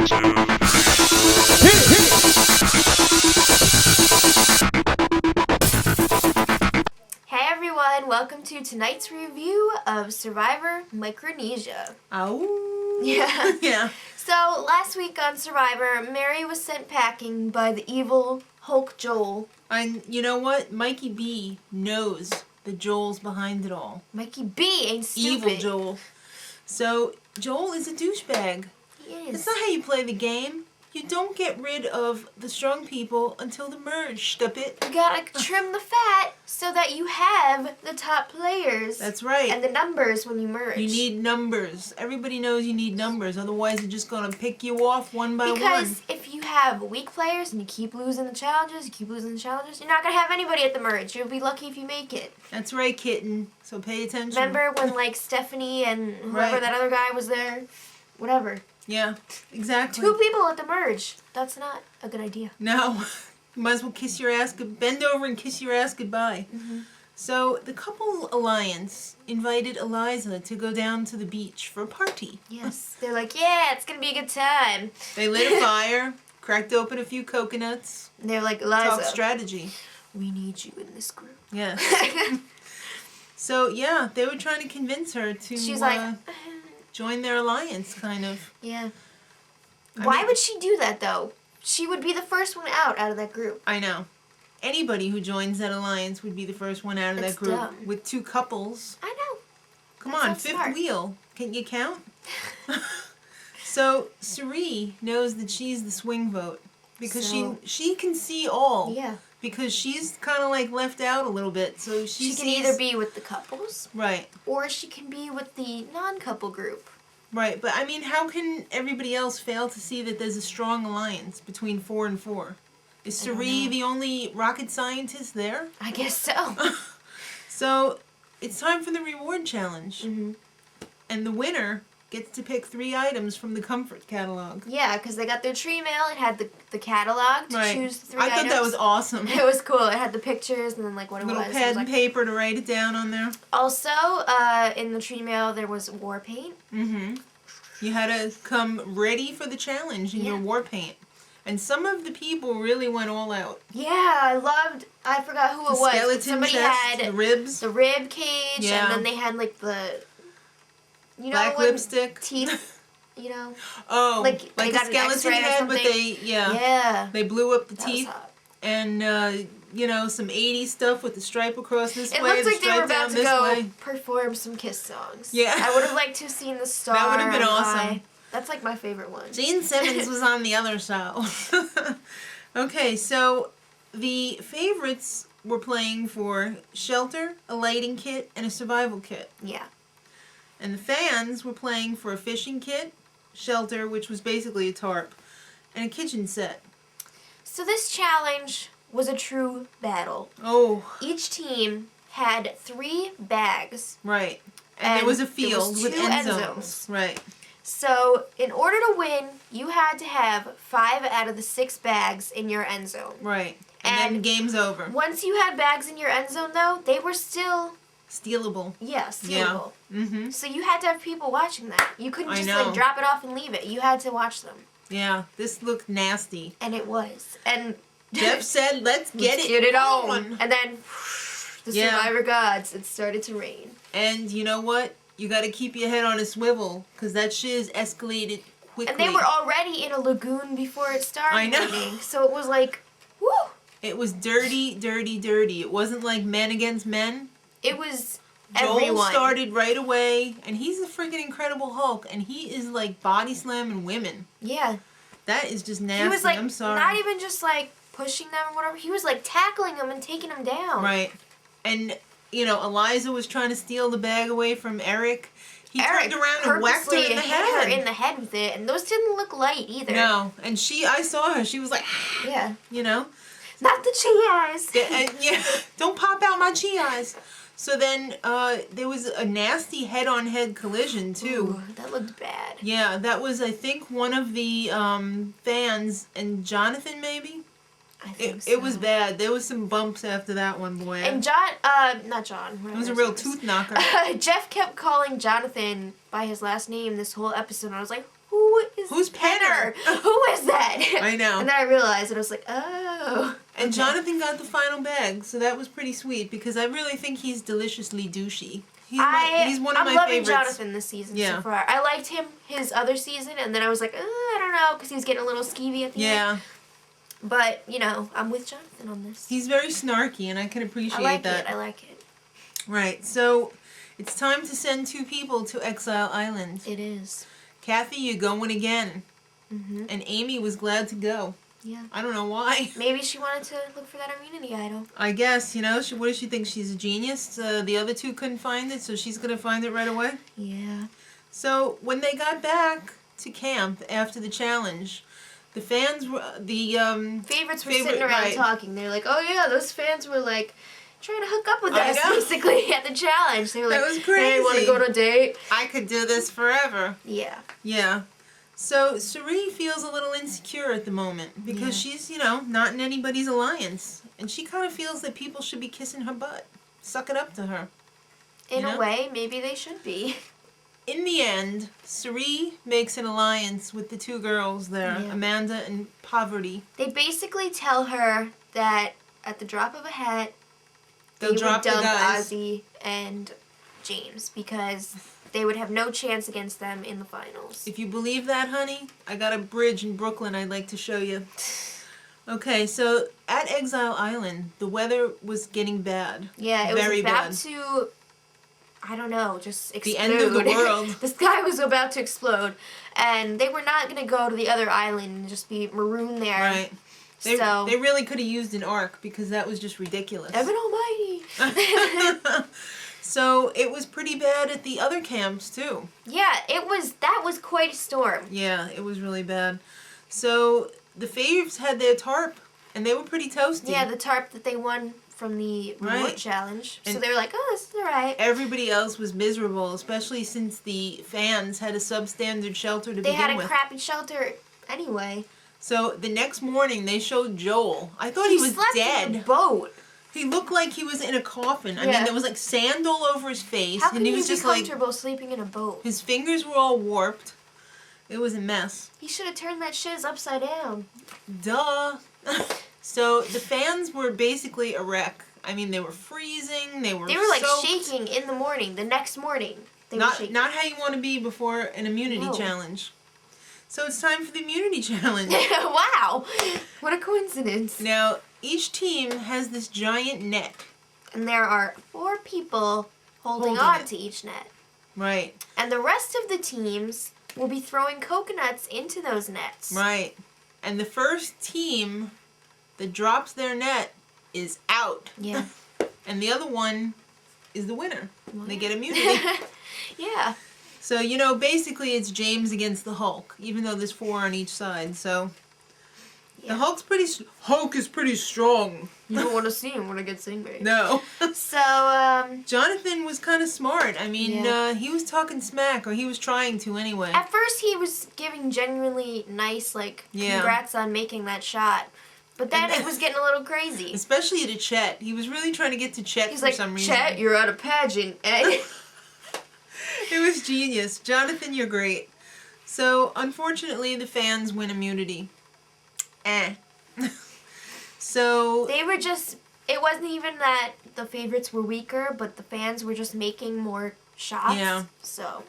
Hey everyone, welcome to tonight's review of Survivor Micronesia. Oh. Yeah. Yeah. So, last week on Survivor, Mary was sent packing by the evil Hulk Joel. And you know what? Mikey B knows that Joel's behind it all. Mikey B ain't stupid. Evil Joel. So, Joel is a douchebag. He is. That's not how you play the game. You don't get rid of the strong people until the merge, stupid. You gotta trim the fat so that you have the top players. That's right. And the numbers when you merge. You need numbers. Everybody knows you need numbers. Otherwise, they're just going to pick you off one by one. Because if you have weak players and you keep losing the challenges, you're not going to have anybody at the merge. You'll be lucky if you make it. That's right, kitten. So pay attention. Remember when, like, Stephanie and whoever that other guy was there? Whatever. Yeah, exactly. 2 people at the merge. That's not a good idea. No. You might as well kiss your ass, bend over and kiss your ass goodbye. Mm-hmm. So, the couple alliance invited Eliza to go down to the beach for a party. Yes. They're like, yeah, it's going to be a good time. They lit a fire, cracked open a few coconuts. And they're like, Eliza, talk strategy. We need you in this group. Yes. So, yeah, they were trying to convince her to She's like, join their alliance, kind of. Yeah. Why would she do that, though? She would be the first one out of that group. I know. Anybody who joins that alliance would be the first one out of that group. Dumb. With 2 couples. I know. Come That's on, so 5th smart. wheel. Can you count? So, Cirie knows that she's the swing vote. Because she can see all. Yeah. Because she's kind of like left out a little bit. So she can either be with the couples. Right. Or she can be with the non-couple group. Right, but I mean, how can everybody else fail to see that there's a strong alliance between 4 and 4? Is Cirie the only rocket scientist there? I guess so. So, it's time for the reward challenge. Mm-hmm. And the winner gets to pick 3 items from the comfort catalog. Yeah, because they got their tree mail. It had the catalog to choose the 3 items. I thought that was awesome. It was cool. It had the pictures and then like what it was. Little pad and paper to write it down on there. Also, in the tree mail there was war paint. Mm-hmm. You had to come ready for the challenge in your war paint. And some of the people really went all out. Yeah, I forgot who it was. Skeleton Somebody chest, had the ribs. the rib cage, and then they had like the, black lipstick. Teeth, you know. Oh, like a skeleton head, but they blew up the teeth. And, you know, some 80s stuff with the stripe across this way. It looked like they were about to go way. perform some Kiss songs. Yeah. I would have liked to have seen the star. That would have been awesome. That's like my favorite one. Gene Simmons was on the other side. Okay, so the favorites were playing for shelter, a lighting kit, and a survival kit. Yeah. And the fans were playing for a fishing kit, shelter, which was basically a tarp, and a kitchen set. So this challenge was a true battle. Oh. Each team had 3 bags. Right. And there was a field with end zones. Right. So, in order to win, you had to have 5 out of the 6 bags in your end zone. Right. And then game's over. Once you had bags in your end zone, though, they were still... stealable. Yeah, stealable. Yeah. Mm-hmm. So you had to have people watching that. You couldn't just, like, drop it off and leave it. You had to watch them. Yeah, this looked nasty. And it was. And Jeff said, let's get it on. And then, the Survivor gods, it started to rain. And you know what? You got to keep your head on a swivel, because that shiz escalated quickly. And they were already in a lagoon before it started raining. So it was like, whoo! It was dirty, dirty, dirty. It wasn't like men against men. It was Joel started right away, and he's a freaking Incredible Hulk, and he is like body slamming women. Yeah. That is just nasty. He was like, I'm sorry. not even just like pushing them or whatever. He was like tackling them and taking them down. Right. And, you know, Eliza was trying to steal the bag away from Eric. He turned around and whacked her in the head. Hit her in the head with it, and those didn't look light either. No, and I saw her. She was like, yeah, you know, not the chi eyes. Yeah, don't pop out my chi eyes. So then there was a nasty head-on-head collision too. Ooh, that looked bad. Yeah, that was I think one of the fans and Jonathan maybe. I think so. It was bad. There was some bumps after that one, boy. And not John. It was a real tooth knocker. Jeff kept calling Jonathan by his last name this whole episode, and I was like, Who's Penner? Who is that? I know. And then I realized, and I was like, oh. And Okay. Jonathan got the final bag, so that was pretty sweet because I really think he's deliciously douchey. He's one of I'm my loving favorites. Jonathan this season so far. I liked him his other season, and then I was like, I don't know, because he was getting a little skeevy at the end. Yeah. But, you know, I'm with Jonathan on this. He's very snarky, and I can appreciate that. I like it. Right, so it's time to send 2 people to Exile Island. It is. Kathy, you're going again. Mm-hmm. And Amy was glad to go. Yeah. I don't know why. Maybe she wanted to look for that immunity idol. I guess, you know, what does she think? She's a genius? The other 2 couldn't find it, so she's going to find it right away? Yeah. So, when they got back to camp after the challenge, the fans were, Favorites were sitting around talking. They're like, oh yeah, those fans were like trying to hook up with us basically at the challenge. They were like, that was crazy. Hey, want to go on a date? I could do this forever. Yeah. Yeah. So, Cirie feels a little insecure at the moment because she's, you know, not in anybody's alliance. And she kind of feels that people should be kissing her butt. Suck it up to her. In a way, maybe they should be. In the end, Cirie makes an alliance with the 2 girls there, Amanda and Parvati. They basically tell her that at the drop of a hat, they would drop the dump guys. Ozzy and James because they would have no chance against them in the finals. If you believe that, honey, I got a bridge in Brooklyn I'd like to show you. Okay, so at Exile Island, the weather was getting bad. Yeah, it Very was about bad. to, I don't know, just explode. The end of the world. The sky was about to explode. And they were not going to go to the other island and just be marooned there. Right. They really could have used an ark because that was just ridiculous. Heaven almighty. So it was pretty bad at the other camps too. Yeah, that was quite a storm. Yeah, it was really bad. So the Faves had their tarp and they were pretty toasty. Yeah, the tarp that they won from the remote challenge. And so they were like, oh, this is alright. Everybody else was miserable, especially since the fans had a substandard shelter to begin with. They had a crappy shelter anyway. So the next morning they showed Joel. I thought he was dead. In the boat. He looked like he was in a coffin. I mean, there was like sand all over his face. How can and he you was be just like comfortable sleeping in a boat? his fingers were all warped. It was a mess. He should have turned that shiz upside down. Duh. So the fans were basically a wreck. I mean, they were freezing. They were like soaked. shaking in the morning. The next morning, they were shaking. Not how you want to be before an immunity challenge. So it's time for the immunity challenge. Wow, what a coincidence! Now each team has this giant net. And there are 4 people holding on to each net. Right. And the rest of the teams will be throwing coconuts into those nets. Right. And the first team that drops their net is out. Yeah. And the other one is the winner. Wow. They get immunity. Yeah. So, you know, basically it's James against the Hulk, even though there's 4 on each side, so... The Hulk is pretty strong. You don't want to see him when it gets angry. No. So, Jonathan was kind of smart. I mean, he was talking smack, or he was trying to anyway. At first he was giving genuinely nice, like, congrats on making that shot. But then it was getting a little crazy. Especially to Chet. He was really trying to get to Chet for some reason. Chet, you're at a pageant, eh? It was genius. Jonathan, you're great. So, unfortunately, the fans win immunity. So... They were just... It wasn't even that the favorites were weaker, but the fans were just making more shots. Yeah. So,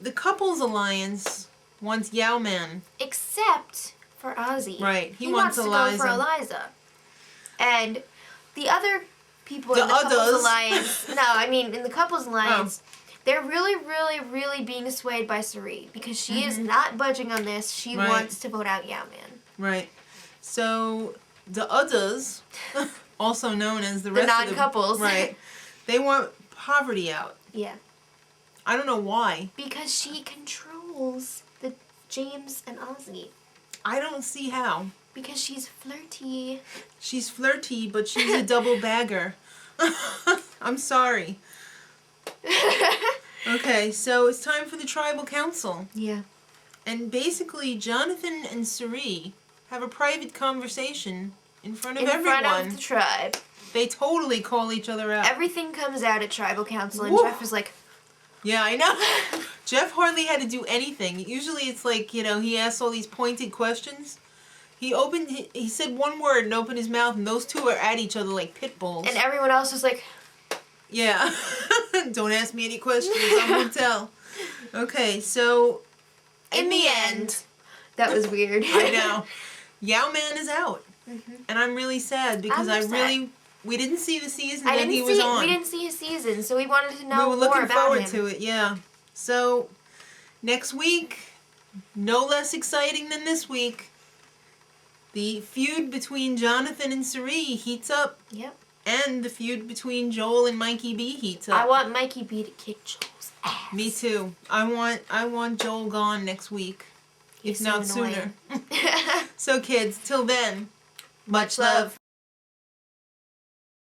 the couples alliance wants Yao-Man. Except for Ozzy. Right. He wants to go for Eliza. And the other people in the couples alliance... No, I mean, in the couples alliance... They're really, really, really being swayed by Cirie because she is not budging on this. She wants to vote out Yao-Man. Right. So, the others, also known as the rest of the... non-couples. Right. They want Parvati out. Yeah. I don't know why. Because she controls the James and Ozzy. I don't see how. Because she's flirty. She's flirty, but she's a double bagger. I'm sorry. Okay, so it's time for the tribal council. Yeah. And basically, Jonathan and Cirie have a private conversation in front of everyone. In front of the tribe. They totally call each other out. Everything comes out at tribal council, and Jeff is like, Yeah, I know. Jeff hardly had to do anything. Usually it's like, you know, he asks all these pointed questions. He said one word and opened his mouth, and those two are at each other like pit bulls. And everyone else was like... Yeah. Don't ask me any questions, I won't tell. Okay, so... In the end... That was weird. I know. Yao Man is out. Mm-hmm. And I'm really sad because we didn't see the season that he was on. We didn't see his season, so we wanted to know more about him. We were looking forward to it, yeah. So, next week, no less exciting than this week, the feud between Jonathan and Cirie heats up. Yep. And the feud between Joel and Mikey B heats up. I want Mikey B to kick Joel's ass. Me too. I want Joel gone next week. If not sooner. So kids, till then, much love.